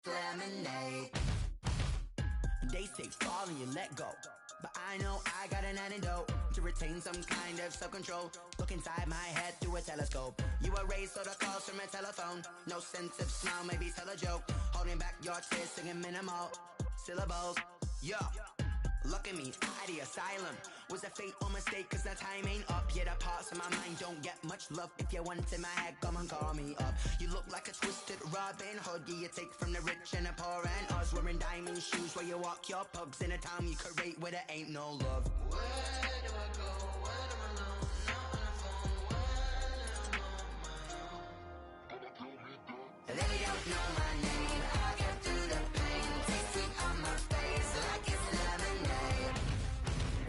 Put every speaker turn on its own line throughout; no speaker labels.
lemonade. They say fall and you let go, but I know I got an antidote to retain some kind of self-control. Look inside my head through a telescope. You erase all the calls from a telephone. No sense of smile, maybe tell a joke. Holding back your tears, singing minimal syllables. Yo, look at me, at the asylum. Was a fate or mistake, cause the time ain't up. Yet the parts of my mind don't get much love. If you want in my head, come and call me up. You look like a twisted Robin Hood. Yeah, you take from the rich and the poor and us. Wearing diamond shoes where you walk your pugs. In a town you create where there ain't no love. Where do I go when I'm alone? Not on the phone when I'm on my own. They don't know my name. I get through the pain. Taste sweet on my face like it's lemonade.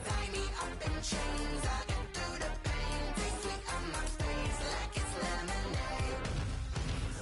Tie me up in chains. I get through the pain. Taste sweet on my face like it's lemonade.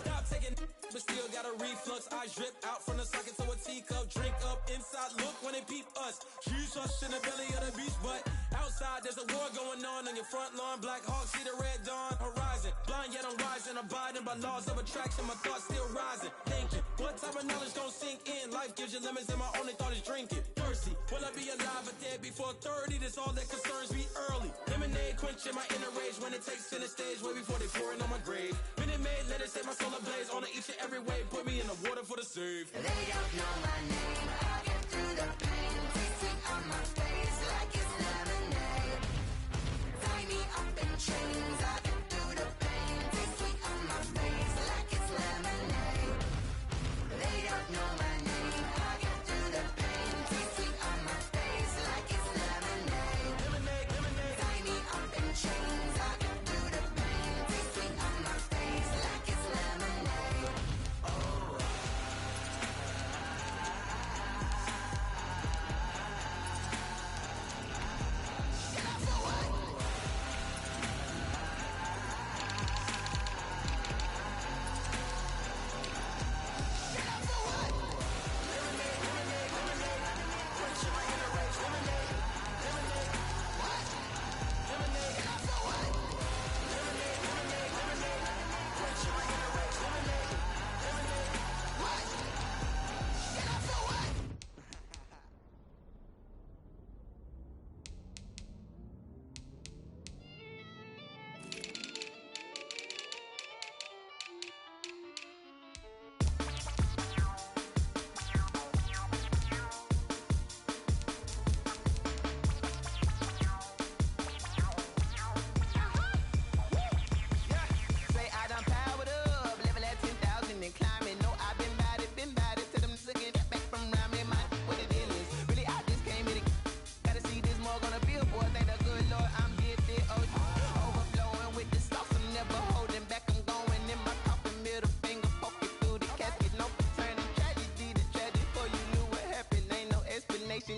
Stop taking, but still got a reflux. I drip out from the socket to a teacup. Drink up inside, look when they peep us. Huge us in the belly of the beach, but outside there's a war going on your front lawn. Black Hawk, see the red dawn horizon. Blind yet I'm rising, abiding by laws of attraction. My thoughts still rising. Thinking, what type of knowledge gon' sink in? Life gives you lemons and my only thought is drinking. Thirsty, will I be alive or dead before 30? That's all that concerns me early. Lemonade quenching my inner rage when it takes center stage way before they pour it on my grave. Minute Maid, let it set my soul ablaze. On each and every way, put me in the water for the save.
They don't know my name. I get through the pain. Taste sweet on my face like it's lemonade. Tie me up in chains. I get through the pain. Taste sweet on my face like it's lemonade. They don't know my name. I get through the pain. Taste sweet on my face like it's lemonade.
Lemonade, lemonade.
Tie me up in chains. I get through the pain. Taste sweet on my face like it's lemonade. Oh.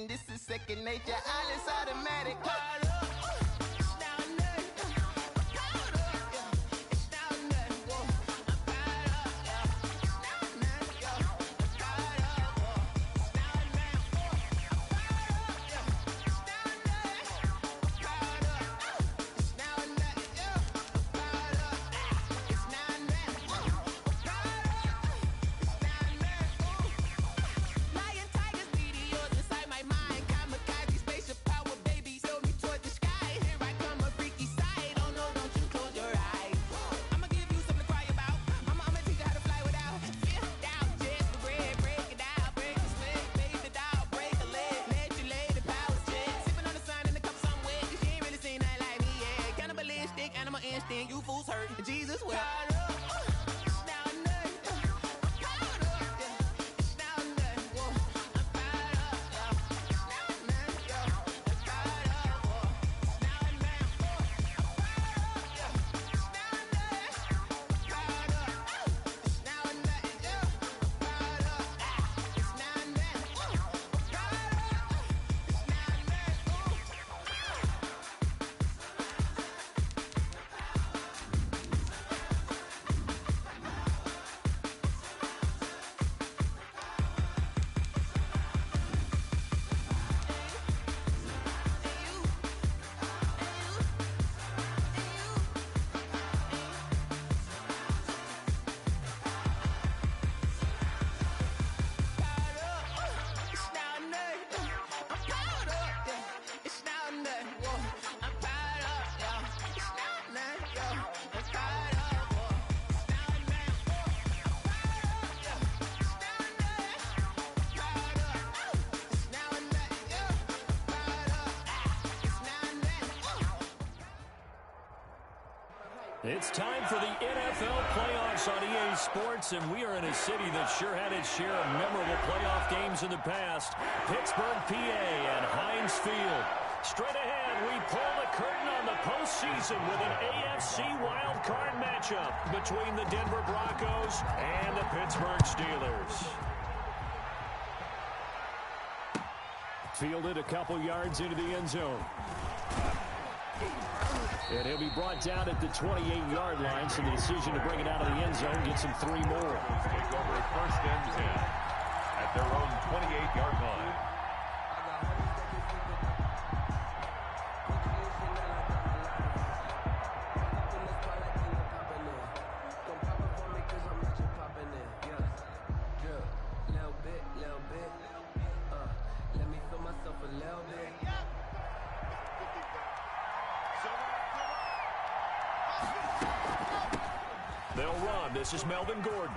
This is second nature, all is automatic. Caught up, it's down there. Caught up, it's down there. I'm caught up, it's down there. Caught up, it's down there. I'm caught up, it's down there. Caught up, it's down there. Caught up, it's down there. Caught up, it's down there. Lion, tigers, meteors inside my mind. Kamikaze, spaceship power, baby. Show me 12
It's time for the NFL playoffs on EA Sports, and we are in a city that sure had its share of memorable playoff games in the past. Pittsburgh, PA, and Heinz Field. Straight ahead, we pull the curtain on the postseason with an AFC wildcard matchup between the Denver Broncos and the Pittsburgh Steelers. Fielded a couple yards into the end zone. And he'll be brought down at the 28-yard line, so the decision to bring it out of the end zone gets him 3 more.
Take over first and 10 at their own 28-yard line.
They'll run. This is Melvin Gordon.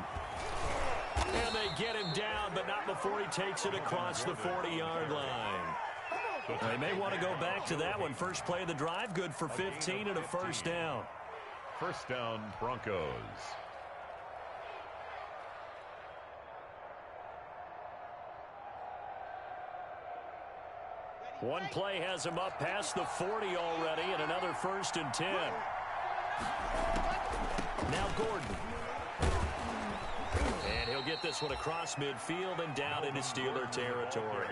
And they get him down, but not before he takes it across the 40-yard line. They may want to go back to that one. First play of the drive, good for 15 and a first down.
First down, Broncos.
One play has him up past the 40 already, and another first and 10. Now Gordon. And he'll get this one across midfield and down into Steeler territory.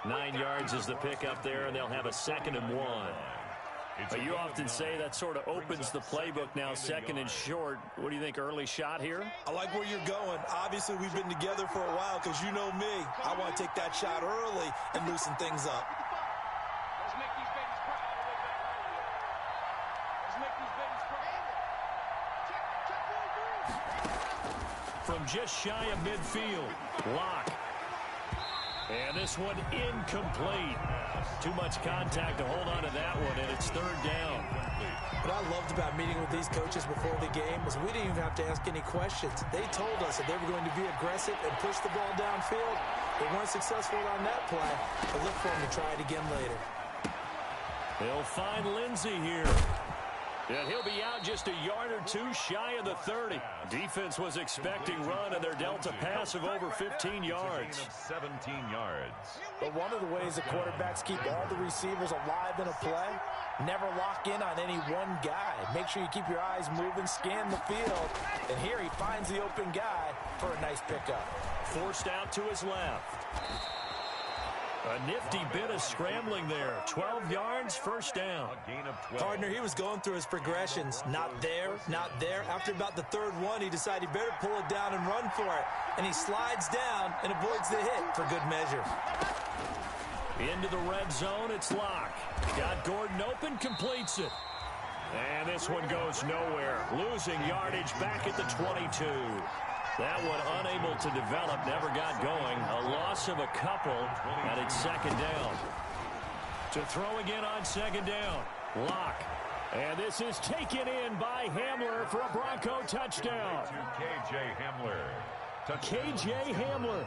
9 yards is the pickup there, and they'll have a 2nd and 1. But you often say that sort of opens the playbook now, 2nd and short. What do you think, early shot here?
I like where you're going. Obviously, we've been together for a while because you know me. I want to take that shot early and loosen things up.
Let's make these babies cry all the way back home. Let's make these babies cry.
From just shy of midfield, Locke. And this one incomplete. Too much contact to hold on to that one, and it's 3rd down.
What I loved about meeting with these coaches before the game is we didn't even have to ask any questions. They told us that they were going to be aggressive and push the ball downfield. They weren't successful on that play, but look for them to try it again later.
They'll find Lindsey here. And he'll be out just a yard or 2 shy of the 30. Defense was expecting run, and they're dealt a pass of over 15 yards.
17 yards.
But one of the ways the quarterbacks keep all the receivers alive in a play, never lock in on any one guy. Make sure you keep your eyes moving, scan the field. And here he finds the open guy for a nice pickup.
Forced out to his left. A nifty bit of scrambling there. 12 yards, first down.
A gain of 12.
Partner, he was going through his progressions. Not there, not there. After about the 3rd one, he decided he better pull it down and run for it. And he slides down and avoids the hit for good measure.
Into the red zone, it's Locke. Got Gordon open, completes it. And this one goes nowhere. Losing yardage back at the 22. That one unable to develop, never got going. A loss of a couple, and it's 2nd down. To throw again on 2nd down, Locke. And this is taken in by Hamler for a Bronco touchdown.
KJ Hamler.
KJ Hamler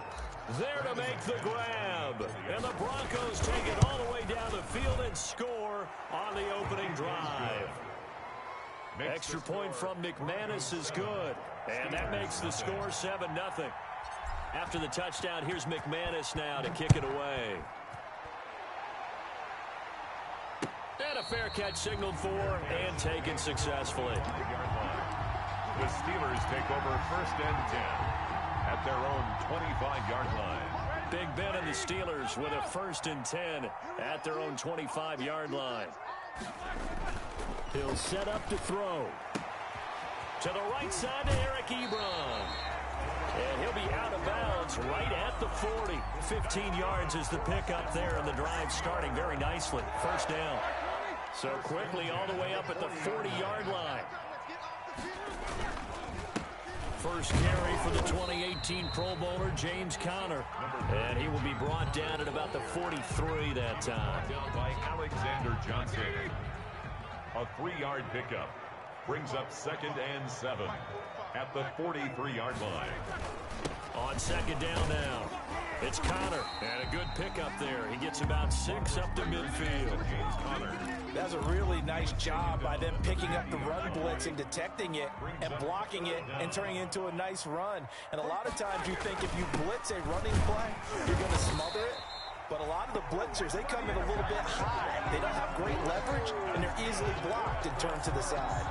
there to make the grab. And the Broncos take it all the way down the field and score on the opening drive. Extra point from McManus is good. And that makes the score 7-0. After the touchdown, here's McManus now to kick it away. And a fair catch signaled for and taken successfully.
The Steelers take over first and 10 at their own 25-yard line.
Big Ben and the Steelers with a 1st and 10 at their own 25-yard line. He'll set up to throw. To the right side to Eric Ebron. And he'll be out of bounds right at the 40. 15 yards is the pickup there, and the drive starting very nicely. First down. So quickly all the way up at the 40-yard line. First carry for the 2018 Pro Bowler, James Conner. And he will be brought down at about the 43 that time.
Down by Alexander Johnson. A 3-yard pickup. Brings up 2nd and 7 at the 43-yard line.
On 2nd down now. It's Connor, and a good pickup there. He gets about 6 up to midfield.
That's a really nice job by them picking up the run blitz and detecting it and blocking it and turning it into a nice run. And a lot of times you think if you blitz a running play, you're going to smother it. But a lot of the blitzers, they come in a little bit high. They don't have great leverage, and they're easily blocked and turned to the side.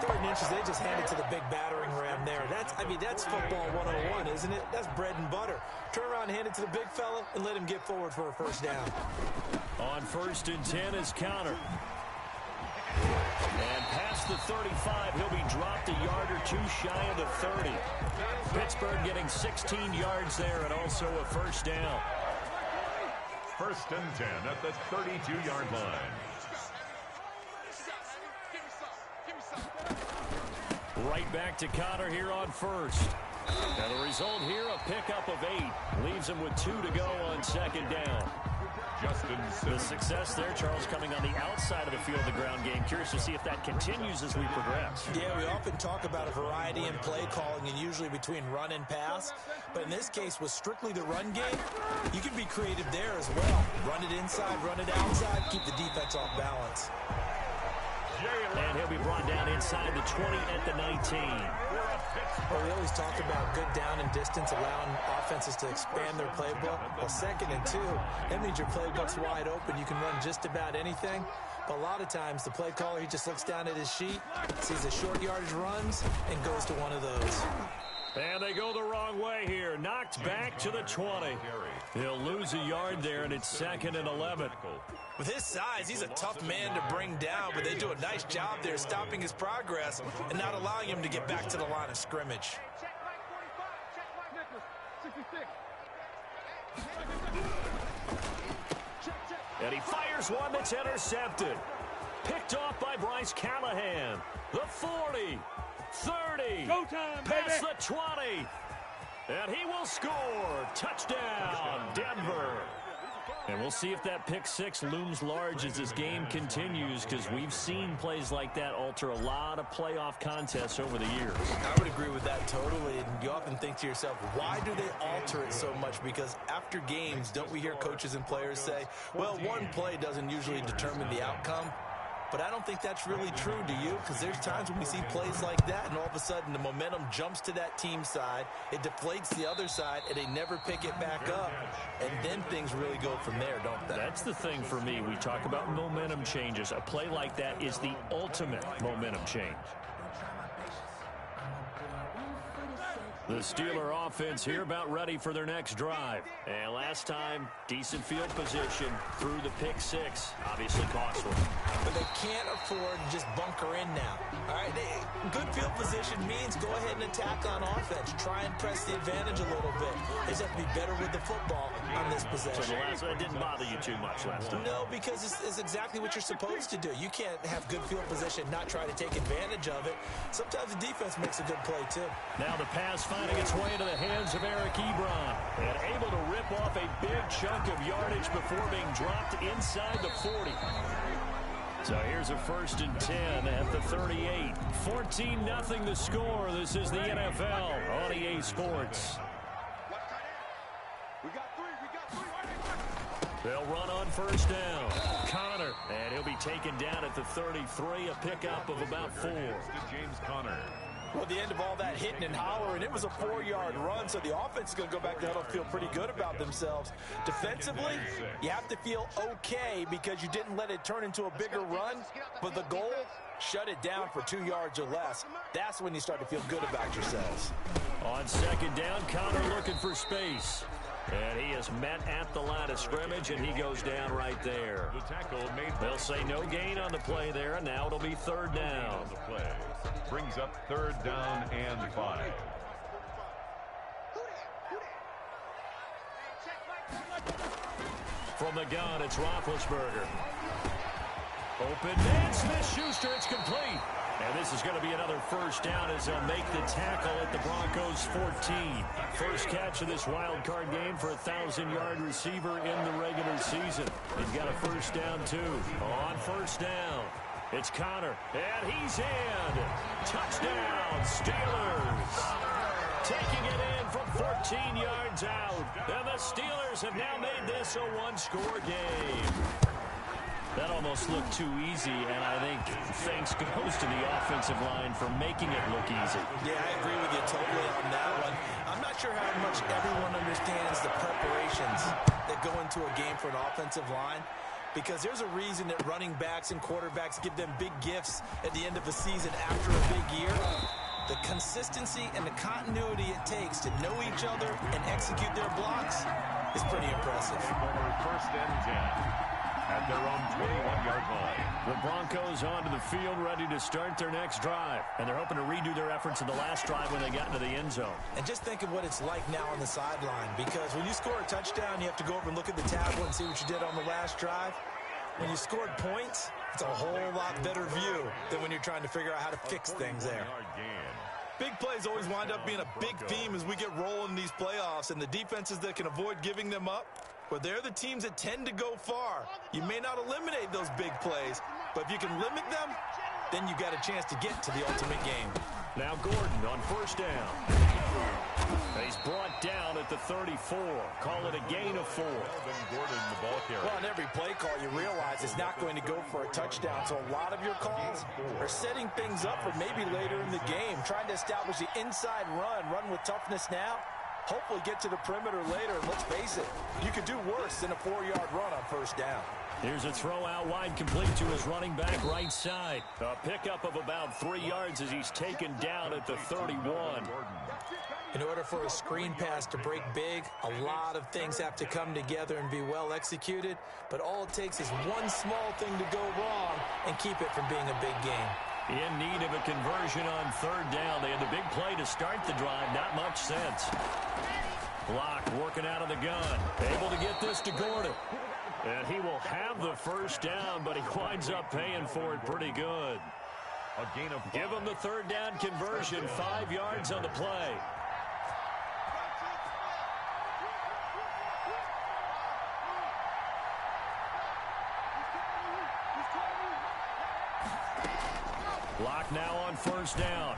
3rd and inches, they just hand it to the big battering ram there. That's football 101, isn't it? That's bread and butter. Turn around and hand it to the big fella and let him get forward for a first down.
On 1st and 10 is Connor. And past the 35, he'll be dropped a yard or two shy of the 30. Pittsburgh getting 16 yards there and also a first down.
1st and 10 at the 32-yard line.
Right back to Connor here on 1st. Now the result here, a pickup of 8. Leaves him with 2 to go on 2nd down.
The
success there, Charles, coming on the outside of the field, the ground game. Curious to see if that continues as we progress.
Yeah, we often talk about a variety in play calling and usually between run and pass. But in this case, with strictly the run game, you can be creative there as well. Run it inside, run it outside, keep the defense off balance.
And he'll be brought down inside the 20 at the 19.
Well, we always talk about good down and distance, allowing offenses to expand their playbook. Well, 2nd and 2, that means your playbook's wide open. You can run just about anything. But a lot of times, the play caller, he just looks down at his sheet, sees the short yardage runs, and goes to one of those.
And they go the wrong way here. Knocked back to the 20. He'll lose a yard there, and it's 2nd and 11.
With his size, he's a tough man to bring down, but they do a nice job there stopping his progress and not allowing him to get back to the line of scrimmage.
And he fires one that's intercepted. Picked off by Bryce Callahan. The 40, 30,
Go time,
past
baby.
the 20. And he will score. Touchdown, Denver. And we'll see if that pick 6 looms large as this game continues, because we've seen plays like that alter a lot of playoff contests over the years.
I would agree with that totally. And you often think to yourself, why do they alter it so much? Because after games, don't we hear coaches and players say, well, one play doesn't usually determine the outcome? But I don't think that's really true, do you? Because there's times when we see plays like that, and all of a sudden the momentum jumps to that team side, it deflates the other side, and they never pick it back up. And then things really go from there, don't they?
That's the thing for me. We talk about momentum changes. A play like that is the ultimate momentum change. The Steeler offense here about ready for their next drive. And last time, decent field position through the pick 6. Obviously costly.
But they can't afford to just bunker in now. All right, good field position means go ahead and attack on offense. Try and press the advantage a little bit. They just have to be better with the football on this possession.
So it didn't bother you too much last time?
No, because it's exactly what you're supposed to do. You can't have good field position, not try to take advantage of it. Sometimes the defense makes a good play, too.
Now the pass finding its way into the hands of Eric Ebron. And able to rip off a big chunk of yardage before being dropped inside the 40. So here's a 1st and 10 at the 38. 14-0 the score. This is the NFL on EA Sports. They'll run on 1st down. Connor, and he'll be taken down at the 33, a pickup of about 4.
James Conner.
Well, at the end of all that hitting and hollering, it was a 4-yard run, so the offense is going to go back to huddle and feel pretty good about themselves. Defensively, you have to feel okay because you didn't let it turn into a bigger run, but the goal, shut it down for 2 yards or less. That's when you start to feel good about yourselves.
On 2nd down, Connor looking for space. And he is met at the line of scrimmage, and he goes down right there.
The tackle made.
They'll say no gain on the play there, and now it'll be 3rd down.
The play brings up 3rd down and 5.
From the gun, it's Roethlisberger. Open man, Smith-Schuster, it's complete. And this is going to be another 1st down as they'll make the tackle at the Broncos 14. First catch of this wild card game for a 1,000-yard receiver in the regular season. They've got a 1st down, too. On 1st down, it's Connor, and he's in. Touchdown, Steelers. taking it in from 14 yards out. And the Steelers have now made this a one-score game. That almost looked too easy, and I think thanks goes to the offensive line for making it look easy.
Yeah, I agree with you totally on that one. I'm not sure how much everyone understands the preparations that go into a game for an offensive line, because there's a reason that running backs and quarterbacks give them big gifts at the end of the season after a big year. The consistency and the continuity it takes to know each other and execute their blocks is pretty impressive.
First and 10. At their own 21-yard line.
The Broncos onto the field ready to start their next drive. And they're hoping to redo their efforts in the last drive when they got into the end zone.
And just think of what it's like now on the sideline, because when you score a touchdown, you have to go over and look at the tablet and see what you did on the last drive. When you scored points, it's a whole lot better view than when you're trying to figure out how to fix things there.
Big plays always wind up being a big theme as we get rolling in these playoffs, and the defenses that can avoid giving them up, well, they're the teams that tend to go far. You may not eliminate those big plays, but if you can limit them, then you got a chance to get to the ultimate game.
Now Gordon on first down. He's brought down at the 34. Call it a gain of 4.
Gordon, the ball carrier.
Well, on every play call, you realize it's not going to go for a touchdown. So a lot of your calls are setting things up for maybe later in the game, trying to establish the inside run with toughness now. Hopefully get to the perimeter later, and let's face it, you could do worse than a 4-yard run on first down.
Here's a throw out wide, complete to his running back right side. A pickup of about 3 yards as he's taken down at the 31.
In order for a screen pass to break big, a lot of things have to come together and be well executed, but all it takes is one small thing to go wrong and keep it from being a big game.
In need of a conversion on third down. They had the big play to start the drive. Not much sense. Block working out of the gun. Able to get this to Gordon. And he will have the first down, but he winds up paying for it pretty good.
A gain of 5.
Give him the third down conversion. 5 yards on the play. Block now on first down.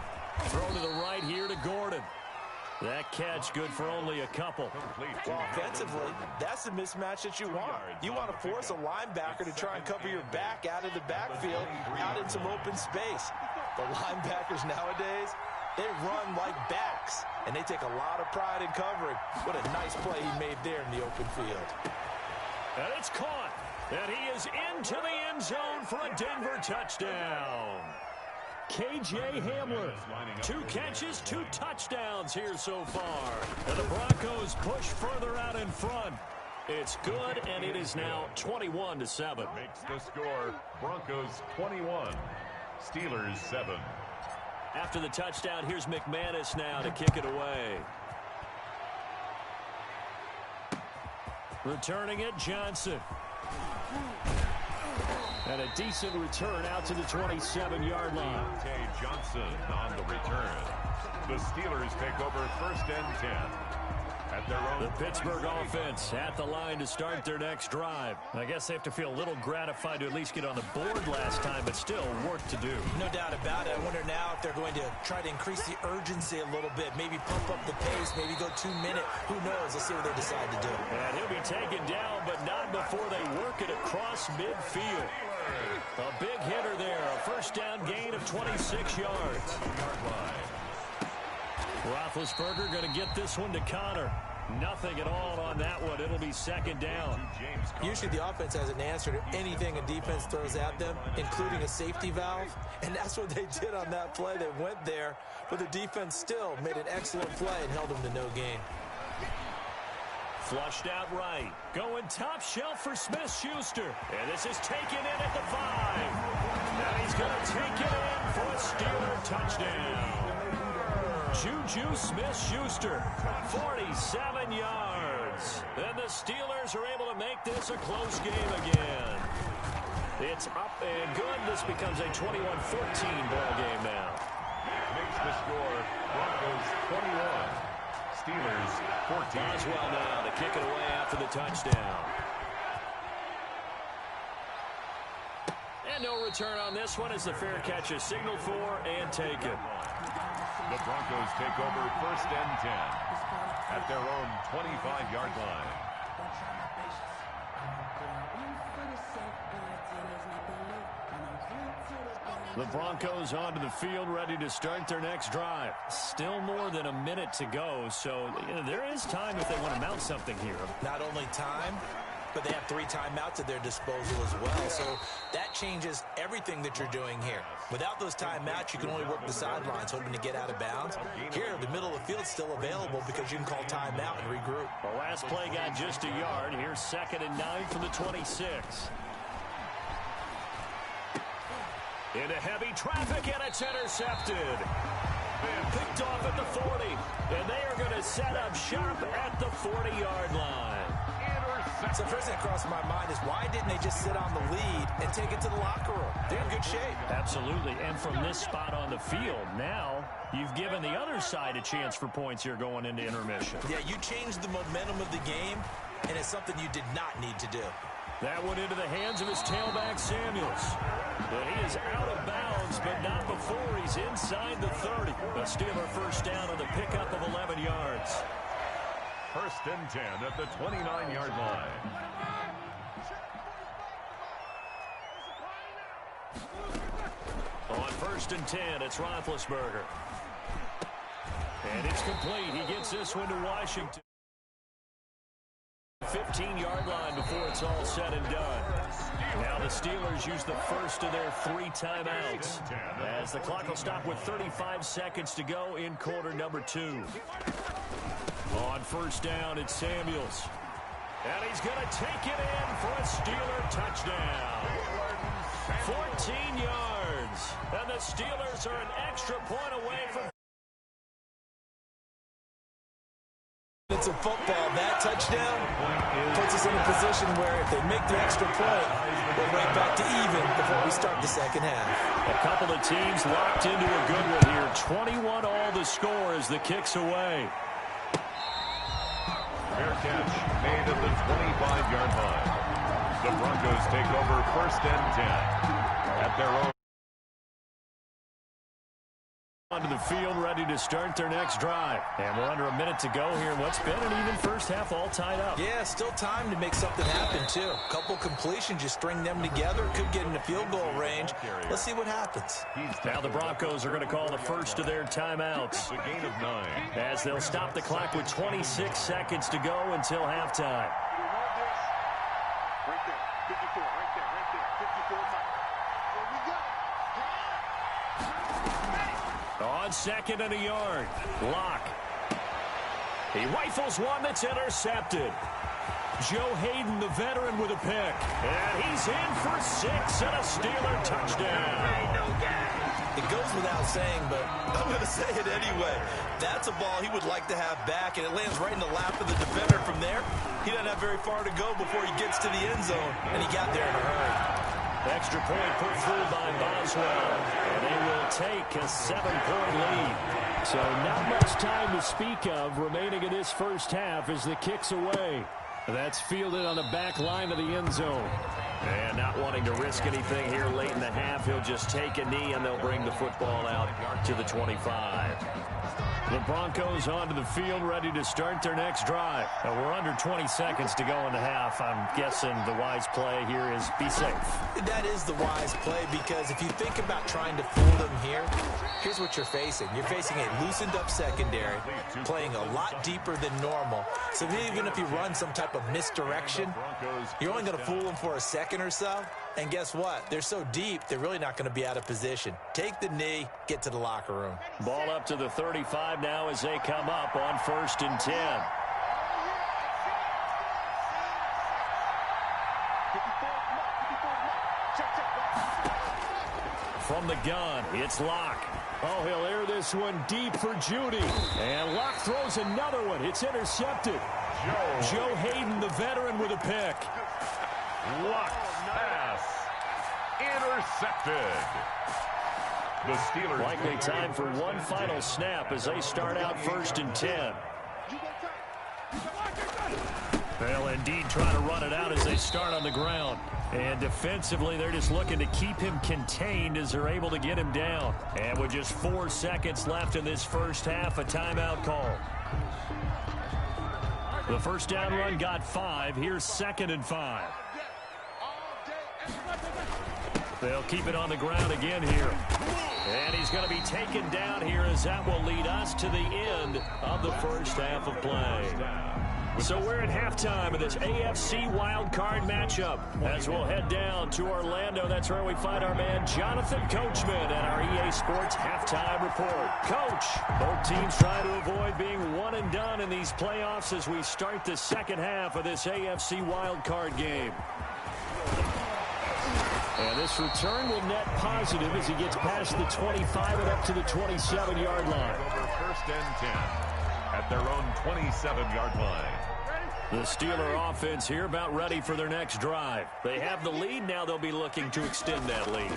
Throw to the right here to Gordon. That catch good for only a couple.
Well, offensively, that's the mismatch that you want. You want to force a linebacker to try and cover your back out of the backfield, out in some open space. The linebackers nowadays, they run like backs, and they take a lot of pride in covering. What a nice play he made there in the open field.
And it's caught. And he is into the end zone for a Denver touchdown. K.J. Hamler, 2 catches, 2 touchdowns here so far. And the Broncos push further out in front. It's good, and it is now 21-7.
Makes the score. Broncos 21, Steelers 7.
After the touchdown, here's McManus now to kick it away. Returning it, Johnson. And a decent return out to the 27-yard line.
Johnson on the return. The Steelers take over first and 10. At their own.
The Pittsburgh offense at the line to start their next drive. I guess they have to feel a little gratified to at least get on the board last time, but still work to do.
No doubt about it. I wonder now if they're going to try to increase the urgency a little bit, maybe pump up the pace, maybe go 2-minute. Who knows? Let's see what they decide to do.
And he'll be taken down, but not before they work it across midfield. A big hitter there. A first down gain of 26 yards. Roethlisberger going to get this one to Connor. Nothing at all on that one. It'll be second down.
Usually the offense has an answer to anything a defense throws at them, including a safety valve. And that's what they did on that play. They went there, but the defense still made an excellent play and held them to no gain.
Flushed out right. Going top shelf for Smith-Schuster. And this is taken in at the 5. Now he's going to take it in for a Steeler touchdown. Juju Smith-Schuster, 47 yards. And the Steelers are able to make this a close game again. It's up and good. This becomes a 21-14 ball game now.
Makes the score. Broncos 21. Steelers 14.
Boswell now to kick it away after the touchdown. And no return on this one as the fair catch is signaled for and taken.
The Broncos take over 1st and 10 at their own 25-yard line.
The Broncos onto the field, ready to start their next drive. Still more than a minute to go, so there is time if they want to mount something here.
Not only time, but they have 3 timeouts at their disposal as well, so that changes everything that you're doing here. Without those timeouts, you can only work the sidelines, hoping to get out of bounds. Here, the middle of the field is still available because you can call timeout and regroup.
The last play got just a yard. Here's 2nd and 9 from the 26. Into heavy traffic, and it's intercepted. Picked off at the 40, and they are going to set up shop at the 40-yard line.
So first thing that crossed my mind is why didn't they just sit on the lead and take it to the locker room? They're in good shape.
Absolutely, and from this spot on the field, now you've given the other side a chance for points here going into intermission.
Yeah, you changed the momentum of the game, and it's something you did not need to do.
That went into the hands of his tailback, Samuels. But he is out of bounds, but not before he's inside the 30. A Steeler first down on the pickup of 11 yards.
1st and 10 at the 29-yard line.
On 1st and 10, it's Roethlisberger. And it's complete. He gets this one to Washington. 15-yard line before it's all said and done. Now the Steelers use the first of their 3 timeouts as the clock will stop with 35 seconds to go in quarter number 2. On 1st down, it's Samuels. And he's going to take it in for a Steeler touchdown. 14 yards. And the Steelers are an extra point away from...
It's a football. That touchdown puts us in a position where if they make the extra point, we're right back to even before we start the second half.
A couple of teams locked into a good one here. 21 all the score as the kick's away.
Fair catch made at the 25-yard line. The Broncos take over 1st and 10 at their own.
Onto the field, ready to start their next drive. And we're under a minute to go here. What's been an even first half, all tied up.
Yeah, still time to make something happen, too. Couple completions, you string them together, could get into field goal range. Let's see what happens.
Now the Broncos are going to call the first of their timeouts.
A gain of 9.
As they'll stop the clock with 26 seconds to go until halftime.
Right there, 54, right there, 54.
On 2nd and a yard, Locke. He rifles one that's intercepted. Joe Hayden, the veteran, with a pick. And he's in for 6 and a Steeler touchdown.
It goes without saying, but I'm going to say it anyway. That's a ball he would like to have back, and it lands right in the lap of the defender. From there, he doesn't have very far to go before he gets to the end zone, and he got there in a hurry.
Extra point put through by Boswell, and they will take a 7-point lead. So not much time to speak of remaining in this first half as the kick's away. That's fielded on the back line of the end zone. And not wanting to risk anything here late in the half, he'll just take a knee, and they'll bring the football out to the 25. The Broncos onto the field, ready to start their next drive. Now we're under 20 seconds to go in the half. I'm guessing the wise play here is be safe.
That is the wise play, because if you think about trying to fool them here, here's what you're facing. You're facing a loosened-up secondary, playing a lot deeper than normal. So even if you run some type of misdirection, you're only going to fool them for a second or so. And guess what? They're so deep, they're really not going to be out of position. Take the knee, get to the locker room.
Ball up to the 35 now as they come up on 1st and 10. From the gun, it's Locke. Oh, he'll air this one deep for Judy. And Locke throws another one. It's intercepted. Joe Hayden, the veteran, with a pick.
Locke pass. Intercepted. The Steelers.
Likely time for one final snap as they start out 1st and 10. They'll indeed try to run it out as they start on the ground. And defensively, they're just looking to keep him contained as they're able to get him down. And with just 4 seconds left in this first half, a timeout call. The first down run got 5. Here's 2nd and 5. They'll keep it on the ground again here. And he's going to be taken down here as that will lead us to the end of the first half of play. So we're at halftime of this AFC wildcard matchup. As we'll head down to Orlando, that's where we find our man Jonathan Coachman at our EA Sports Halftime Report. Coach, both teams trying to avoid being one and done in these playoffs as we start the second half of this AFC wildcard game. And this return will net positive as he gets past the 25 and up to the 27-yard line.
Over 1st and 10 at their own 27-yard line.
The Steeler offense here about ready for their next drive. They have the lead. Now they'll be looking to extend that lead.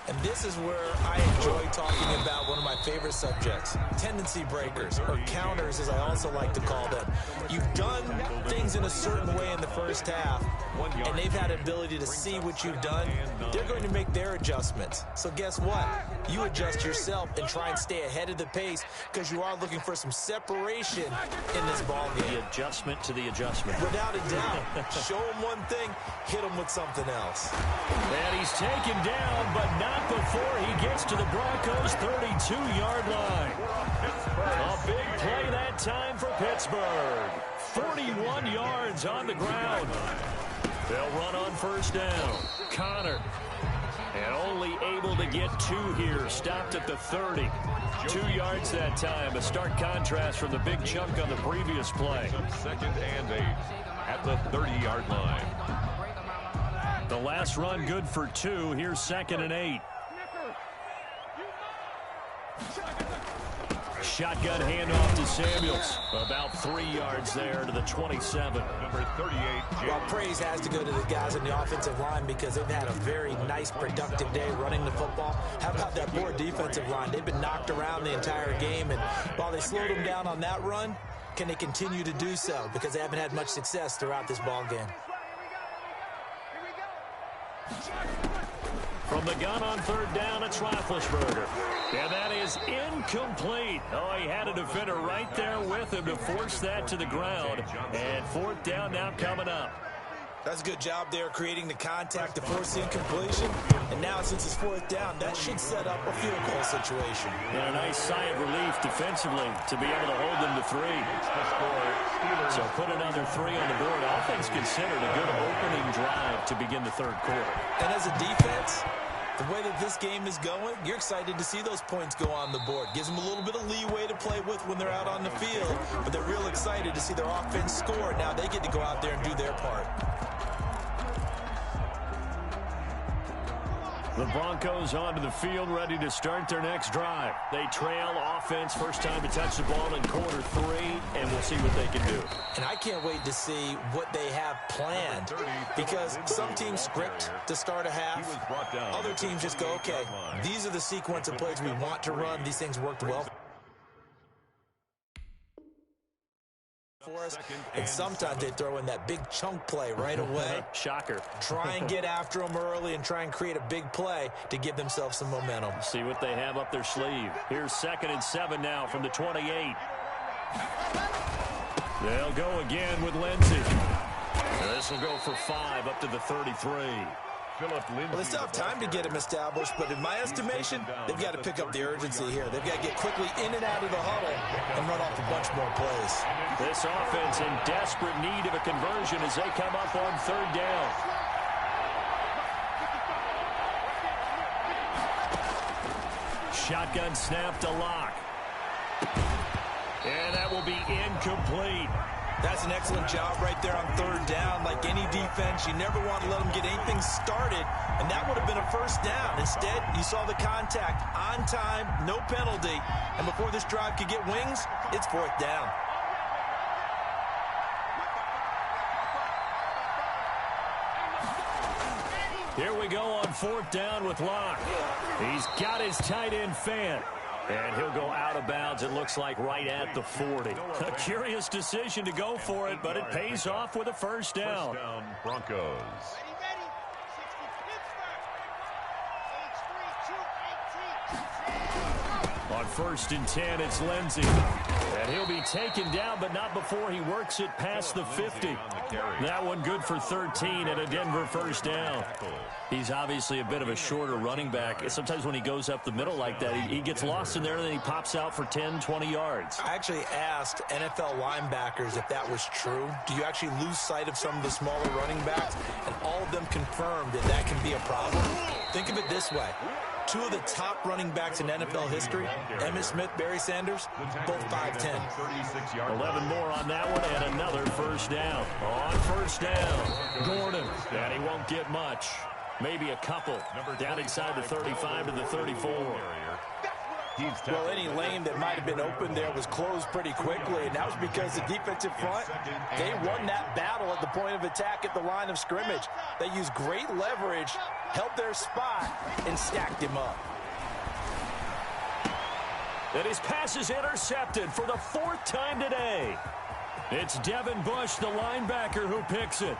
And this is where I enjoy talking about one of my favorite subjects, tendency breakers, or counters as I also like to call them. You've done things in a certain way in the first half, and they've had ability to see what you've done. They're going to make their adjustments. So guess what? You adjust yourself and try and stay ahead of the pace because you are looking for some separation in this ball game.
The adjustment to the adjustment.
Without a doubt. Show them one thing, hit them with something else.
And he's taken down, but not before he gets to the Broncos' 32-yard line. A big play that time for Pittsburgh. 41 yards on the ground. They'll run on first down. Connor. And only able to get 2 here. Stopped at the 30. 2 yards that time. A stark contrast from the big chunk on the previous play.
2nd and 8 at the 30-yard line.
The last run good for 2. Here's 2nd and 8. Shotgun handoff to Samuels. About 3 yards there to the 27.
Number 38.
Well, praise has to go to the guys on the offensive line because they've had a very nice, productive day running the football. How about that poor defensive line? They've been knocked around the entire game, and while they slowed them down on that run, can they continue to do so? Because they haven't had much success throughout this ball game.
From the gun on third down, it's Roethlisberger. And that is incomplete. Oh, he had a defender right there with him to force that to the ground. And 4th down now coming up.
That's a good job there creating the contact to force the incompletion. And now since it's 4th down, that should set up a field goal situation.
And a nice sigh of relief defensively to be able to hold them to 3. So put another 3 on the board. Offense considered a good opening drive to begin the 3rd quarter.
And as a defense, the way that this game is going, you're excited to see those points go on the board. Gives them a little bit of leeway to play with when they're out on the field, but they're real excited to see their offense score. Now they get to go out there and do their part.
The Broncos onto the field, ready to start their next drive. They trail offense, first time to touch the ball in quarter 3, and we'll see what they can do.
And I can't wait to see what they have planned, because some teams script to start a half. Other teams just go, okay, these are the sequence of plays we want to run. These things worked well for us, and sometimes they throw in that big chunk play right away.
Shocker.
Try and get after them early and try and create a big play to give themselves some momentum.
See what they have up their sleeve. Here's 2nd and 7 now from the 28. They'll go again with Lindsey. This will go for 5 up to the 33.
Well, they still have time to get him established, but in my estimation, they've got to pick up the urgency here. They've got to get quickly in and out of the huddle and run off a bunch more plays.
This offense in desperate need of a conversion as they come up on 3rd down. Shotgun snap to Locke. And that will be incomplete.
That's an excellent job right there on 3rd down. Like any defense, you never want to let them get anything started, and that would have been a first down. Instead, you saw the contact on time, no penalty, and before this drive could get wings, it's 4th down.
Here we go on 4th down with Locke. He's got his tight end Fant. And he'll go out of bounds, it looks like, right at the 40. A curious decision to go for it, but it pays off with a first down.
First down, Broncos.
On 1st and 10, it's Lindsey. And he'll be taken down, but not before he works it past the 50. That one good for 13 and a Denver first down. He's obviously a bit of a shorter running back. Sometimes when he goes up the middle like that, he gets lost in there, and then he pops out for 10, 20 yards.
I actually asked NFL linebackers if that was true. Do you actually lose sight of some of the smaller running backs? And all of them confirmed that that can be a problem. Think of it this way. 2 of the top running backs in NFL history, Emmitt Smith, Barry Sanders, both 5'10".
11 more on that one, and another first down. On first down, Gordon. And he won't get much. Maybe a couple. Down inside the 35 to the 34.
Well, any lane that might have been open there was closed pretty quickly, and that was because the defensive front, they won that battle at the point of attack at the line of scrimmage. They used great leverage, held their spot, and stacked him up.
And his pass is intercepted for the 4th time today. It's Devin Bush, the linebacker, who picks it.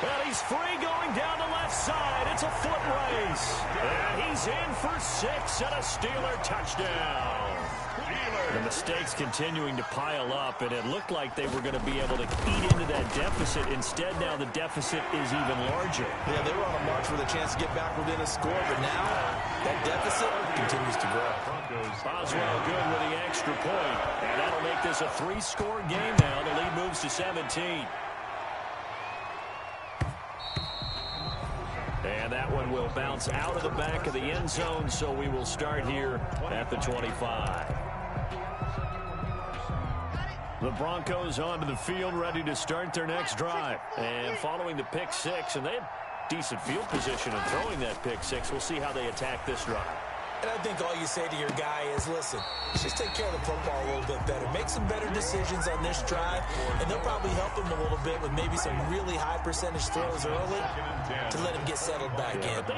And he's free going down the left side. It's a foot race. And he's in for 6 and a Steeler touchdown. The mistakes continuing to pile up, and it looked like they were going to be able to eat into that deficit. Instead, now the deficit is even larger.
Yeah, they were on a march with a chance to get back within a score, but now that deficit continues to grow.
Boswell good with the extra point, and that'll make this a 3-score game now. The lead moves to 17. And that one will bounce out of the back of the end zone, so we will start here at the 25. The Broncos onto the field, ready to start their next drive. And following the pick 6, and they had decent field position in throwing that pick 6. We'll see how they attack this drive.
And I think all you say to your guy is, listen, just take care of the football a little bit better. Make some better decisions on this drive, and they'll probably help him a little bit with maybe some really high percentage throws early to let him get settled back in.
But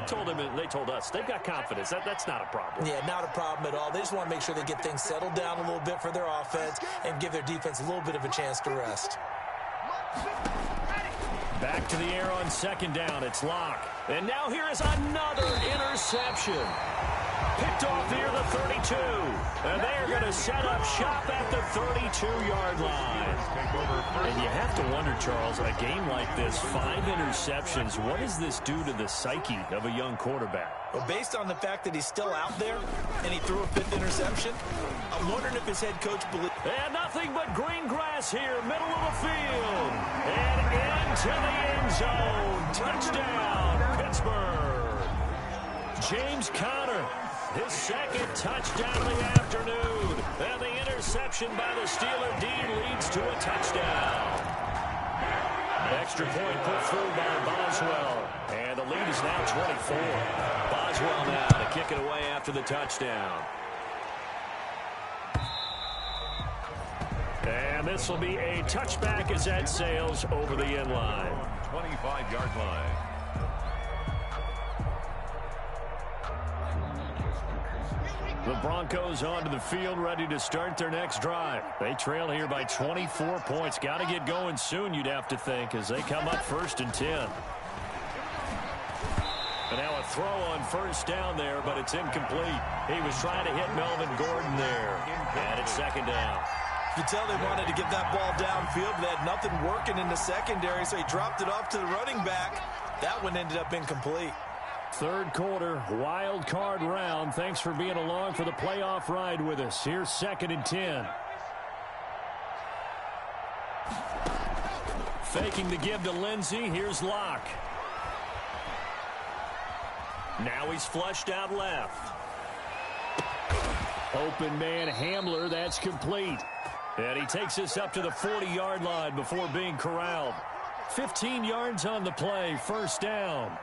they told us, they've got confidence. That's not a problem.
Yeah, not a problem at all. They just want to make sure they get things settled down a little bit for their offense and give their defense a little bit of a chance to rest.
Back to the air on 2nd down. It's Locke. And now here is another interception. Picked off near the 32. And they are going to set up shop at the 32-yard line. And you have to wonder, Charles, a game like this, 5 interceptions, what does this do to the psyche of a young quarterback?
Well, based on the fact that he's still out there and he threw a 5th interception, I'm wondering if his head coach believes.
And nothing but green grass here, middle of the field. And into the end zone. Touchdown, Pittsburgh. James Conner, his 2nd touchdown of the afternoon. And the interception by the Steeler D leads to a touchdown. Extra point put through by Boswell. And the lead is now 24. Boswell now to kick it away after the touchdown. And this will be a touchback as that sails over the end line.
25-yard line.
The Broncos onto the field, ready to start their next drive. They trail here by 24 points. Got to get going soon, you'd have to think, as they come up 1st and 10. And now a throw on 1st down there, but it's incomplete. He was trying to hit Melvin Gordon there. And it's 2nd down.
You can tell they wanted to get that ball downfield, but they had nothing working in the secondary, so he dropped it off to the running back. That one ended up incomplete.
3rd quarter, wild card round. Thanks for being along for the playoff ride with us. Here's 2nd and 10. Faking the give to Lindsey. Here's Locke. Now he's flushed out left. Open man Hamler. That's complete. And he takes us up to the 40-yard line before being corralled. 15 yards on the play. 1st down.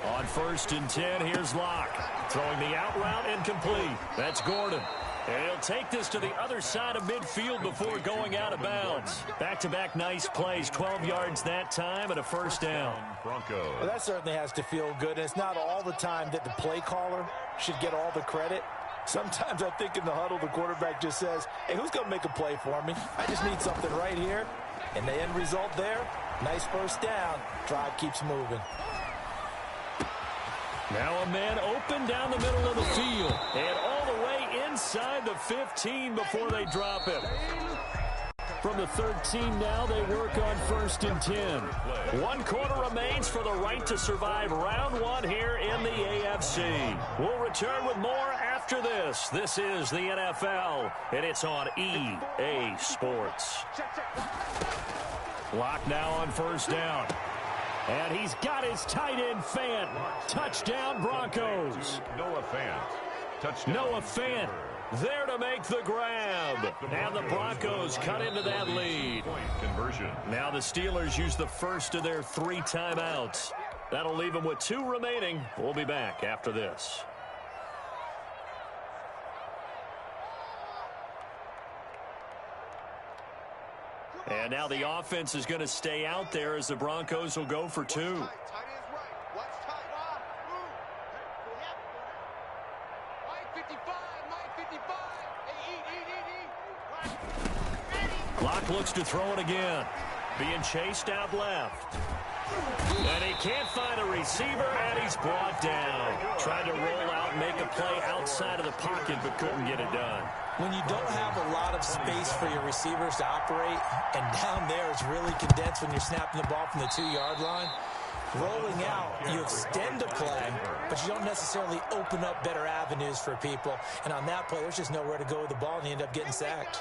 On 1st and 10, here's Locke. Throwing the out route, incomplete. That's Gordon. And he'll take this to the other side of midfield before going out of bounds. Back-to-back nice plays, 12 yards that time and a 1st down.
Broncos.
Well, that certainly has to feel good, and it's not all the time that the play caller should get all the credit. Sometimes I think in the huddle, the quarterback just says, hey, who's going to make a play for me? I just need something right here. And the end result there, nice first down. Drive keeps moving.
Now a man open down the middle of the field. And all the way inside the 15 before they drop it. From the 13 now, they work on 1st and 10. 1 quarter remains for the right to survive round 1 here in the AFC. We'll return with more after this. This is the NFL, and it's on EA Sports. Lock now on 1st down. And he's got his tight end Fant. Touchdown, Broncos.
Noah Fant. Touchdown.
Noah Fant there to make the grab. And the Broncos cut into that lead.
Conversion.
Now the Steelers use the first of their 3 timeouts. That'll leave them with 2 remaining. We'll be back after this. And now the offense is going to stay out there as the Broncos will go for 2. Locke looks to throw it again. Being chased out left. And he can't find a receiver, and he's brought down. Tried to roll out and make a play outside of the pocket, but couldn't get it done.
When you don't have a lot of space for your receivers to operate, and down there it's really condensed when you're snapping the ball from the 2-yard line, rolling out, you extend a play, but you don't necessarily open up better avenues for people. And on that play, there's just nowhere to go with the ball, and you end up getting sacked.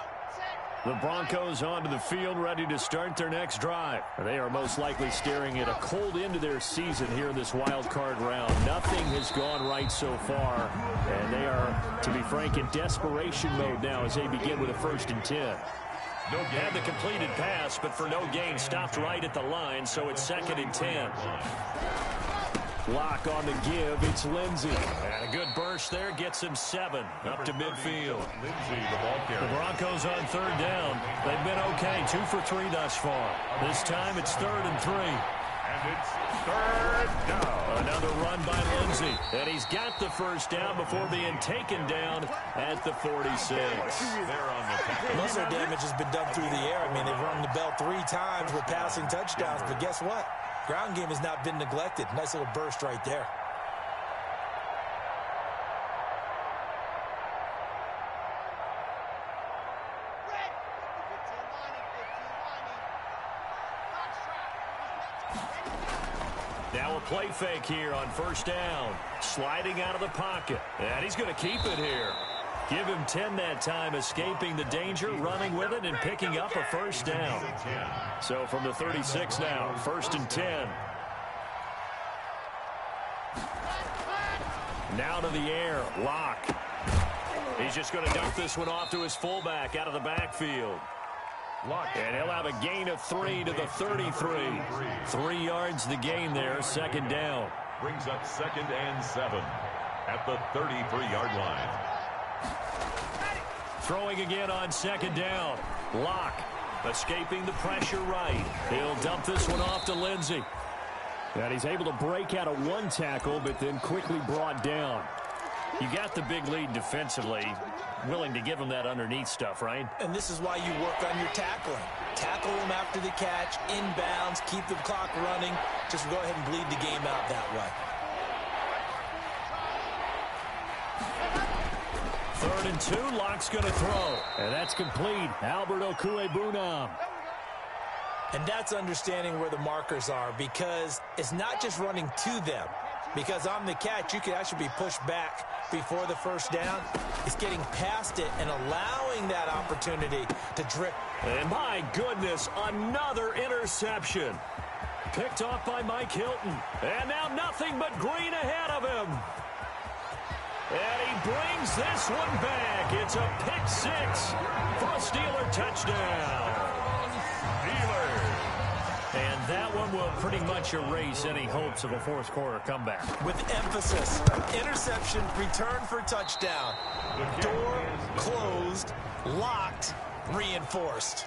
The Broncos onto the field, ready to start their next drive. They are most likely staring at a cold end to their season here in this wild card round. Nothing has gone right so far, and they are, to be frank, in desperation mode now as they begin with a 1st and 10. Had the completed pass, but for no gain, stopped right at the line, so it's 2nd and 10. Lock on the give, it's Lindsey. And a good burst there, gets him 7 up to midfield. The Broncos on 3rd down. They've been okay, 2 for 3 thus far. This time it's 3rd and 3.
And it's 3rd down.
Another run by Lindsey. And he's got the 1st down before being taken down at the 46.
Most of their damage has been done through the air. I mean, they've rung the bell 3 times with passing touchdowns, but guess what? Ground game has not been neglected. Nice little burst right there.
Now a play fake here on 1st down. Sliding out of the pocket. And he's going to keep it here. Give him 10 that time, escaping the danger, running with it, and picking up a 1st down. So from the 36 now, 1st and 10. Now to the air, Lock. He's just going to dump this one off to his fullback out of the backfield. And he'll have a gain of 3 to the 33. 3 yards the gain there, 2nd down.
Brings up 2nd and 7 at the 33-yard line.
Throwing again on 2nd down. Lock escaping the pressure right. He'll dump this one off to Lindsey. And he's able to break out of 1 tackle, but then quickly brought down. You got the big lead defensively. Willing to give him that underneath stuff, right?
And this is why you work on your tackling. Tackle him after the catch, inbounds, keep the clock running. Just go ahead and bleed the game out that way.
3rd and 2, Lock's going to throw. And that's complete. Albert Okwuegbunam.
And that's understanding where the markers are, because it's not just running to them. Because on the catch, you could actually be pushed back before the 1st down. It's getting past it and allowing that opportunity to drip.
And my goodness, another interception. Picked off by Mike Hilton. And now nothing but green ahead of him. And he brings this one back. It's a pick 6 for a Steeler touchdown. And that one will pretty much erase any hopes of a 4th quarter comeback.
With emphasis, interception, return for touchdown. Door closed, locked, reinforced.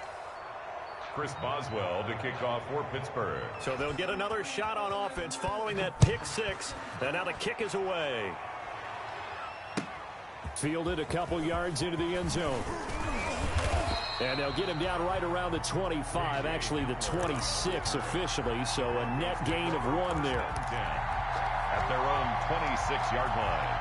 Chris Boswell to kick off for Pittsburgh.
So they'll get another shot on offense following that pick 6. And now the kick is away. Fielded a couple yards into the end zone. And they'll get him down right around the 25, actually the 26 officially, so a net gain of 1 there.
At their own 26-yard line.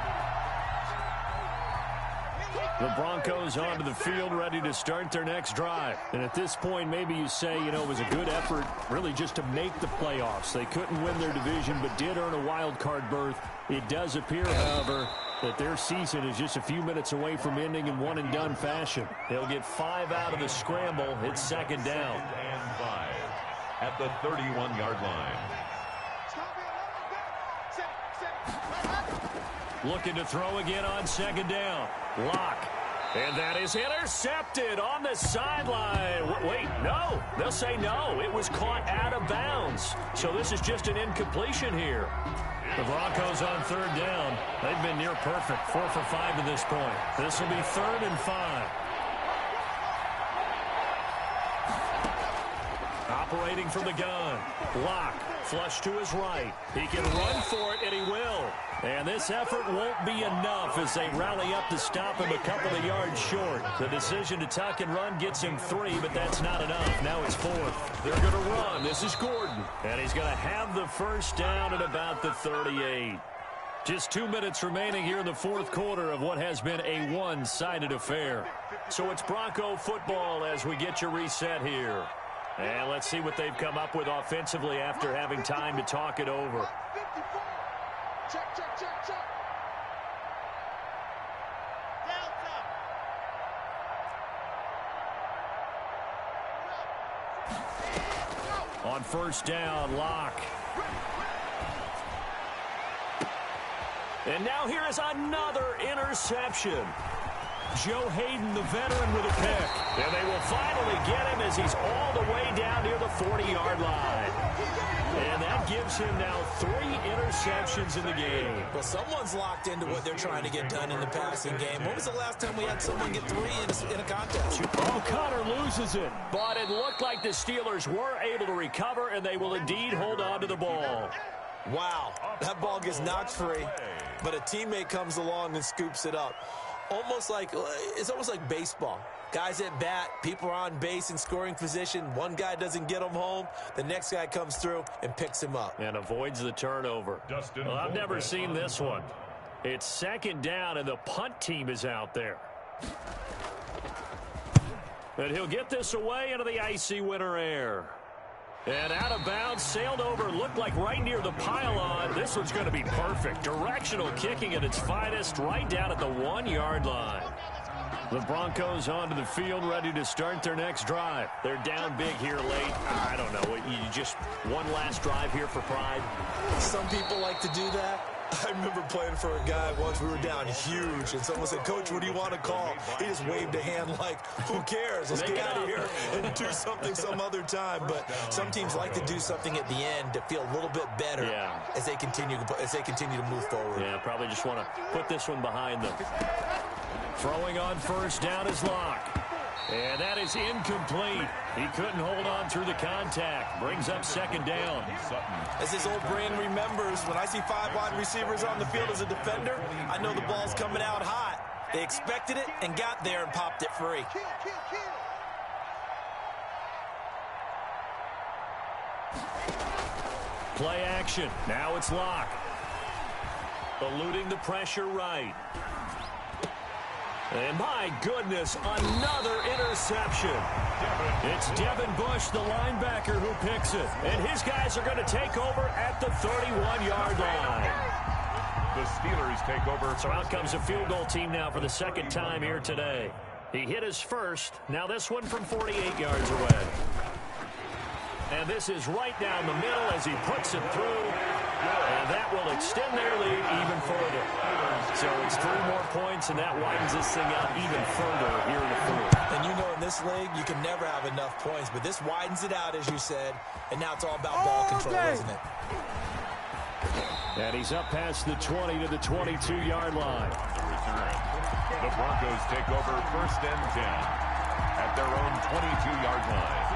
The Broncos onto the field, ready to start their next drive. And at this point, maybe you say, it was a good effort really just to make the playoffs. They couldn't win their division, but did earn a wild card berth. It does appear, however, that their season is just a few minutes away from ending in one-and-done fashion. They'll get 5 out of the scramble. It's second down.
And 5 at the 31-yard line.
Looking to throw again on second down. Lock. And that is intercepted on the sideline. Wait, no. They'll say no. It was caught out of bounds. So this is just an incompletion here. The Broncos on third down. They've been near perfect. 4 for 5 to this point. This will be 3rd and 5. Operating from the gun. Lock. Flush to his right. He can run for it, and he will. And this effort won't be enough as they rally up to stop him a couple of yards short. The decision to tuck and run gets him 3, but that's not enough. Now it's 4th. They're going to run. This is Gordon. And he's going to have the first down at about the 38. Just 2 minutes remaining here in the fourth quarter of what has been a one-sided affair. So it's Bronco football as we get your reset here. And let's see what they've come up with offensively after having time to talk it over.
Check, check, check, check.
On first down, Lock. And now here is another interception. Joe Hayden, the veteran, with a pick. And they will finally get him as he's all the way down near the 40-yard line. And that gives him now 3 interceptions in the game.
Well, someone's locked into what they're trying to get done in the passing game. When was the last time we had someone get 3 in a contest?
Oh, Connor loses it. But it looked like the Steelers were able to recover, and they will indeed hold on to the ball.
Wow, that ball gets knocked free, but a teammate comes along and scoops it up. It's almost like baseball. Guys at bat, people are on base in scoring position. One guy doesn't get him home. The next guy comes through and picks him up.
And avoids the turnover. Well, I've never seen this one. It's second down, and the punt team is out there. And he'll get this away into the icy winter air. And out of bounds, sailed over, looked like right near the pylon. This one's going to be perfect. Directional kicking at its finest, right down at the 1-yard line. The Broncos onto the field, ready to start their next drive. They're down big here late. I don't know. You just one last drive here for pride.
Some people like to do that. I remember playing for a guy once. We were down huge, and someone said, "Coach, what do you want to call?" He just waved a hand like, "Who cares? Let's get out of here and do something some other time." But some teams like to do something at the end to feel a little bit better as they continue to move forward.
Yeah, probably just want to put this one behind them. Throwing on first down is Lock. And that is incomplete. He couldn't hold on through the contact. Brings up second down.
As his old brain remembers, when I see 5 wide receivers on the field as a defender, I know the ball's coming out hot. They expected it and got there and popped it free.
Play action. Now it's Lock. Eluding the pressure right. And my goodness, another interception. It's Devin Bush, the linebacker, who picks it. And his guys are going to take over at the 31-yard line.
The Steelers take over.
So out comes a field goal team now for the second time here today. He hit his first. Now this one from 48 yards away. And this is right down the middle as he puts it through. And that will extend their lead even further. So it's 3 more points, and that widens this thing out even further here in the fourth.
And you know in this league, you can never have enough points. But this widens it out, as you said. And now it's all about ball control, isn't it?
And he's up past the 20 to the 22-yard line.
The Broncos take over first and 10 at their own 22-yard line.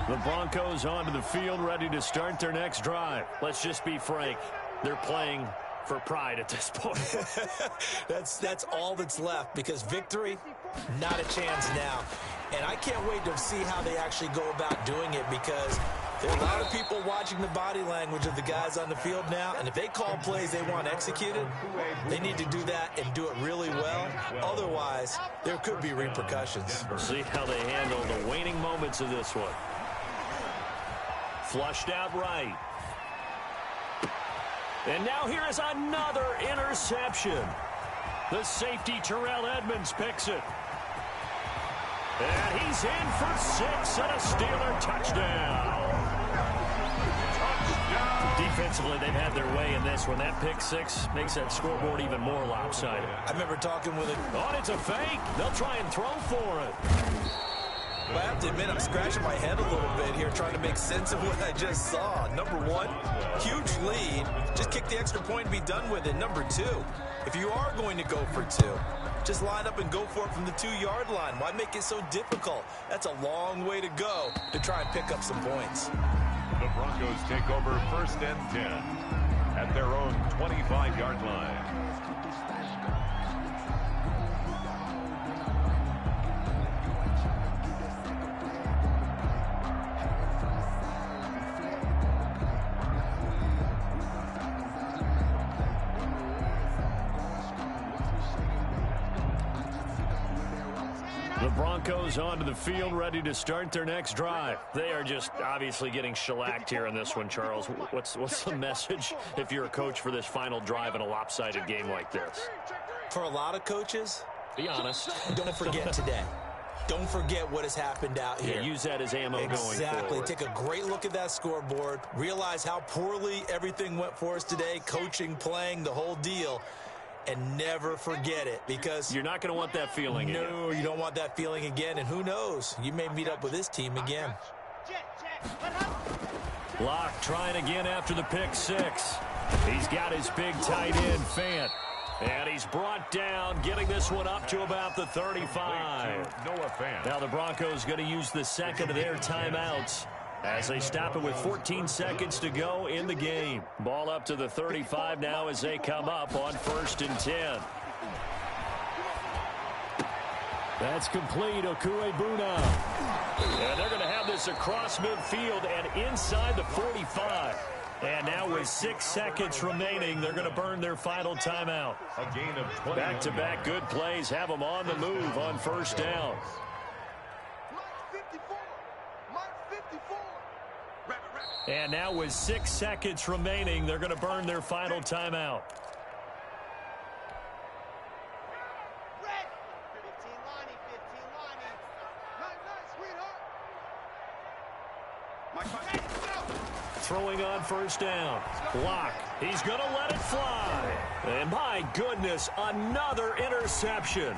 The Broncos onto the field, ready to start their next drive. Let's just be frank. They're playing for pride at this point.
That's all that's left, because victory, not a chance now. And I can't wait to see how they actually go about doing it, because there are a lot of people watching the body language of the guys on the field now, and if they call plays they want executed, they need to do that and do it really well. Otherwise, there could be repercussions.
See how they handle the waning moments of this one. Flushed out right. And now here is another interception. The safety, Terrell Edmonds, picks it. And he's in for 6 and a Steeler touchdown. Defensively, they've had their way in this one. That pick 6 makes that scoreboard even more lopsided.
I remember talking with it.
Oh, it's a fake. They'll try and throw for it.
Well, I have to admit, I'm scratching my head a little bit here trying to make sense of what I just saw. Number 1, huge lead. Just kick the extra point and be done with it. Number 2, if you are going to go for 2, just line up and go for it from the 2-yard line. Why make it so difficult? That's a long way to go to try and pick up some points.
The Broncos take over 1st and 10 at their own 25-yard line.
The Broncos onto the field, ready to start their next drive. They are just obviously getting shellacked here in this one, Charles. What's the message if you're a coach for this final drive in a lopsided game like this?
For a lot of coaches,
be honest.
Don't forget today. Don't forget what has happened out here.
Yeah, use that as ammo going forward.
Exactly. Take a great look at that scoreboard. Realize how poorly everything went for us today. Coaching, playing, the whole deal. And never forget it, because
you're not going to want that feeling again.
No, you don't want that feeling again. And who knows? You may meet up with this team again.
Locke trying again after the pick 6. He's got his big tight end, Fant. And he's brought down, getting this one up to about the 35. Now the Broncos going to use the second of their timeouts as they stop it with 14 seconds to go in the game. Ball up to the 35 now as they come up on 1st and 10. That's complete. Okuebuna. And they're going to have this across midfield and inside the 45. And now with 6 seconds remaining, they're going to burn their final timeout.
A gain of 20.
Back-to-back good plays have them on the move on 1st down. And now with 6 seconds remaining, they're going to burn their final timeout. Throwing on 1st down. Locke. He's going to let it fly. And my goodness, another interception.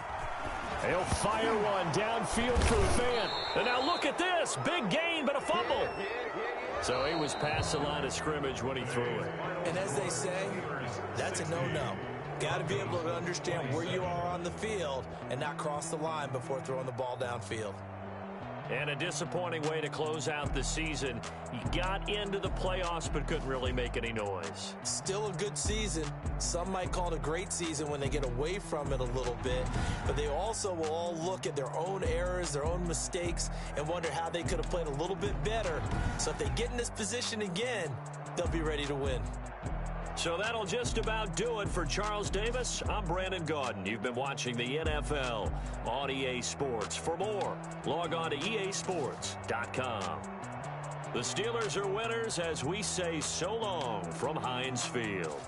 He'll fire one downfield for Fant. And now look at this. Big gain, but a fumble. So he was past the line of scrimmage when he threw it.
And as they say, that's a no-no. Got to be able to understand where you are on the field and not cross the line before throwing the ball downfield.
And a disappointing way to close out the season. You got into the playoffs but couldn't really make any noise.
Still a good season. Some might call it a great season when they get away from it a little bit. But they also will all look at their own errors, their own mistakes, and wonder how they could have played a little bit better. So if they get in this position again, they'll be ready to win.
So that'll just about do it for Charles Davis. I'm Brandon Gaudin. You've been watching the NFL on EA Sports. For more, log on to easports.com. The Steelers are winners as we say so long from Heinz Field.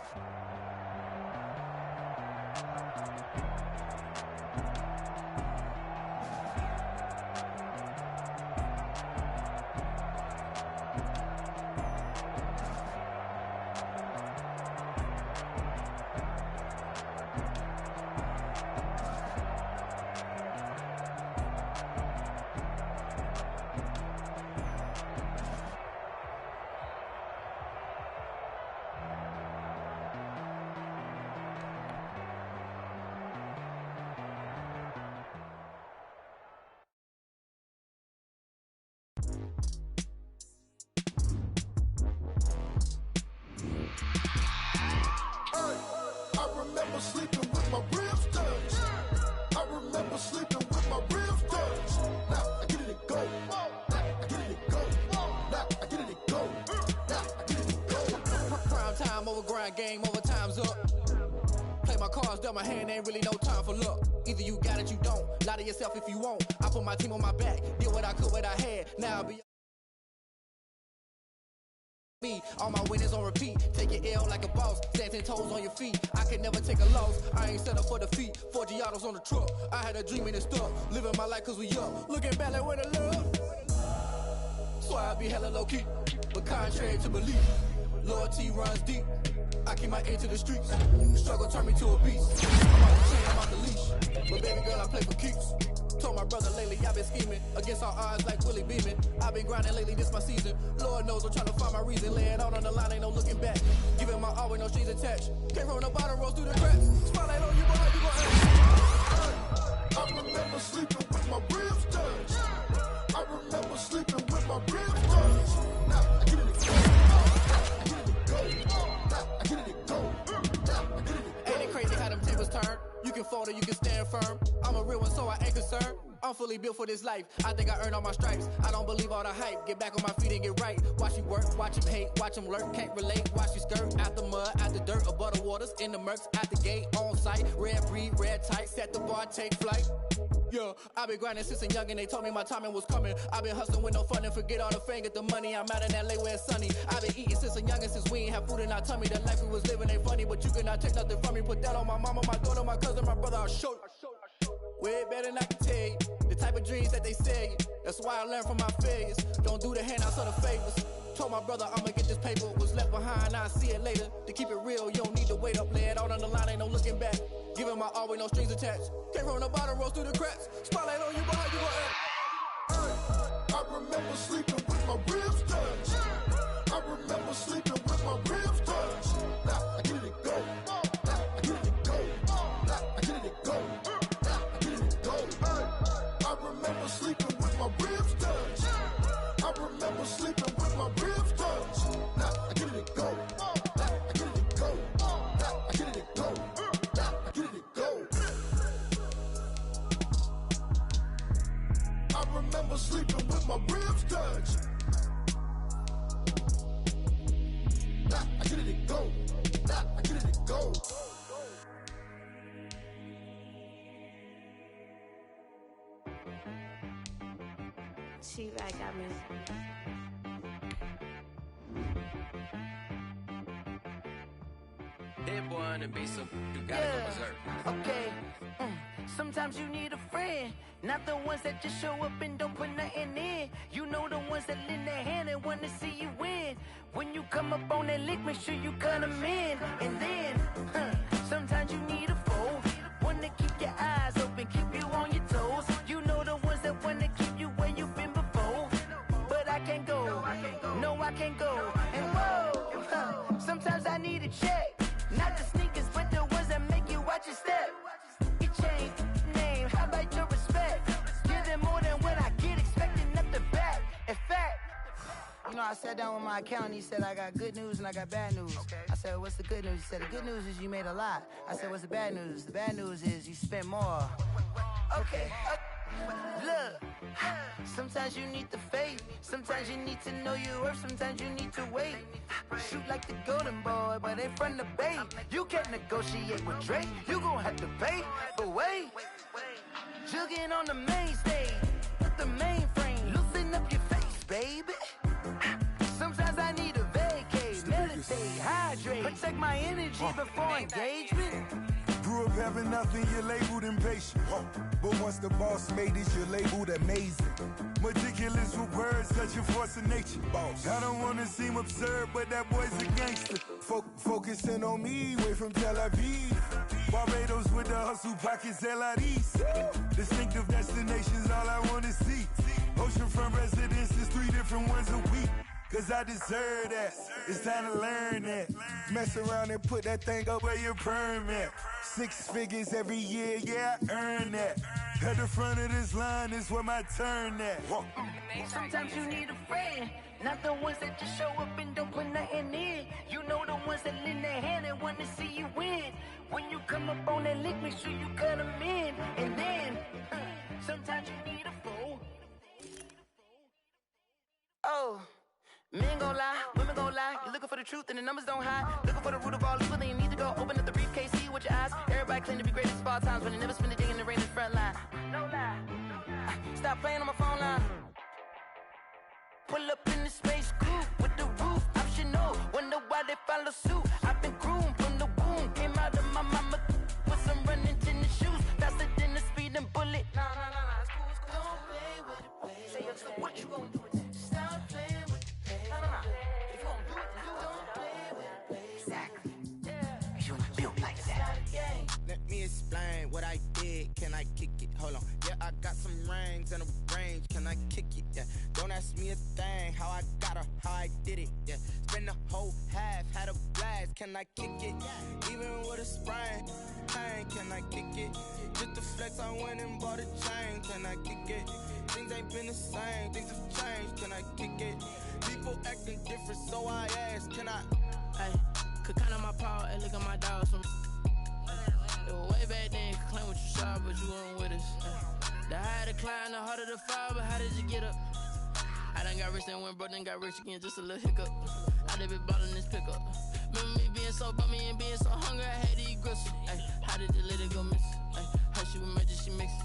mind game, overtime's up. Play my cards, dealt my hand, ain't really no time for luck. Either you got it, you don't. Lie to yourself if you won't. I put my team on my back, did what I could, what I had. Now I'll be me. All my winners on repeat. Take your L like a boss. Stand 10 toes on your feet. I can never take a loss. I ain't set up for defeat. 4 Giottos on the truck. I had a dream and it stuck. Living my life cause we up. Looking back like where the love. So I be hella low key. But contrary to belief, loyalty runs deep. I keep my ear to the streets. Struggle turned me to a beast. I'm off the chain, I'm off the leash. But baby girl, I play for keeps. Told my brother lately, I've been scheming. Against all odds like Willie Beeman. I've been grinding lately, this my season. Lord knows I'm trying to find my reason. Lay it out on the line, ain't no looking back. Giving my all with no strings attached. Came from the bottom, rose through the cracks. Spotlight on you, boy, you gon' act.
I remember sleeping with my ribs touched. I remember sleeping with my ribs touched. Now I get it go. I get it go. I get it go.
Ain't it crazy how them tables turn? You can fold or you can stand firm. I'm a real one, so I ain't concerned. I'm fully built for this life. I think I earned all my stripes. I don't believe all the hype. Get back on my feet and get right. Watch you work, watch him hate, watch him lurk. Can't relate, watch you skirt. Out the mud, out the dirt, above the waters, in the murks, at the gate, on site. Red breed, red tight, set the bar, take flight. Yeah, I've been grinding since a young and they told me my timing was coming. I've been hustling with no fun and forget all the fame, get the money. I'm out in LA where it's sunny. I've been eating since a young and since we ain't have food in our tummy. The life we was living ain't funny, but you cannot take nothing from me. Put that on my mama, my daughter, my cousin, my brother, I'll show you. Way better than I can tell you. The type of dreams that they sell you. That's why I learned from my failures. Don't do the handouts or the favors. Told my brother I'ma get this paper. Was left behind, I'll see it later. To keep it real, you don't need to wait up. Lay it out on the line, ain't no looking back. Giving my all with no strings attached. Came from the bottom, rose through the cracks. Spotlight on you, boy, you gon' act.
I remember sleeping with my ribs touched. I remember sleeping with my ribs touched. Now I get it go. I get it go. I get it go. I get it go. I remember sleeping with my ribs touched. I remember sleeping with my ribs touched. Now I get it go. I get it go. I get it go. I get it go. I remember sleeping with my ribs touched. I get it go. I get it go.
She right got me.
Hit boy on the beat, so you gotta go berserk.
Okay. Sometimes you need a friend, not the ones that just show up and don't put nothing in. You know the ones that lend their hand and want to see you win. When you come up on that lick, make sure you cut them in. And then, sometimes you need a foe, one to keep your eyes open, keep you on your toes. You know the ones that want to keep you where you've been before. But I can't go, no I can't go. And whoa, sometimes I need a check. Not the sneakers, but the ones that make you watch your step. You change name, how about your respect? Give them more than what I get, expecting up the back. In fact, you know, I sat down with my accountant, he said, I got good news and I got bad news. I said, what's the good news? He said, the good news is you made a lot. I said, what's the bad news? The bad news is you spent more. Okay. Look, sometimes you need the faith, sometimes you need to know your worth, sometimes you need to wait. Shoot like the golden boy, but ain't from the bay. You can't negotiate with Drake, you gon' have to pay. But wait, jugging on the main stage, with the mainframe, loosen up your face, baby. Sometimes I need a vacate, meditate, hydrate, protect my energy before engagement.
Grew up having nothing, you're labeled impatient. But once the boss made it, you're labeled amazing. Meticulous with words, such a force of nature. Boss. I don't wanna seem absurd, but that boy's a gangster. Focusing on me, way from Tel Aviv. Barbados with the hustle pockets, LIDs. Distinctive destinations, all I wanna see. Oceanfront residences, 3 different ones a week. Cause I deserve that, it's time to learn that. Mess around and put that thing up where your permit. 6 figures every year, yeah, I earn that. At the front of this line is where my turn at.
Sometimes you need a friend, not the ones that just show up and don't put nothing in. You know the ones that lend their hand and want to see you win. When you come up on that lick, make sure you cut them in. And then, sometimes you need a fool. Oh. Men gon' lie, women gon' lie. You're looking for the truth and the numbers don't hide. Looking for the root of all evil, then you need to go open up the briefcase, see with your eyes. Everybody claim to be greatest of all times, but they never spend a day in the rain in the front line. No lie. Stop playing on my phone line. Pull up in the space coupe with the roof optional. Wonder why they follow suit. I've been groomed from the womb. Came out of my mama with some running tennis shoes. Faster than the speeding bullet. Nah, it's cool, it's cool. Don't play with it, play. Say so what you gonna do with it? Stop playing with it, play. Nah. If you gonna do it, then don't play with it, play. Exactly. Yeah. You built like that. Let me explain what I did. Can I kick it? Hold on. Yeah, I got some rings and a range. Can I kick it? Yeah. Don't ask me a thing. How I got her, how I did it. Yeah. Spend the whole half, had a blast. Can I kick it? Even with a sprain. Pain, can I kick it? Just to flex, I went and bought a chain. Can I kick it? Things ain't been the same. Things have changed. Can I kick it? People acting different, so I ask. Can I?
Hey, could count on my power and look at my dogs from. It was way back then, could claim what you saw, but you weren't with us. The higher the climb, the harder the fall, but how did you get up? I done got rich and went broke, then got rich again, just a little hiccup. I done been ballin' this pickup. Remember me being so bummy and being so hungry, I had to eat gristle. Ay, how did you let it go miss? Ay, how she was magic, she mixed.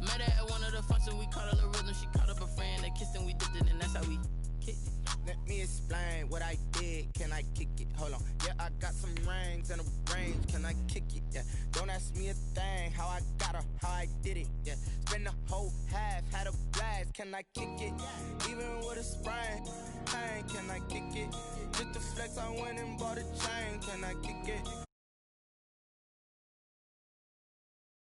Met her at one of the functions, we caught a little rhythm. She caught up a friend, they kissed and we dipped it, and that's how we kicked it.
Let me explain what I did. Can I kick it? Hold on. Yeah, I got some rings and a range. Can I kick it? Yeah. Don't ask me a thing. How I got her, how I did it. Yeah. Spend the whole half, had a blast. Can I kick it? Even with a sprain. Pain, can I kick it? Just to flex, I went and bought a chain. Can I kick it?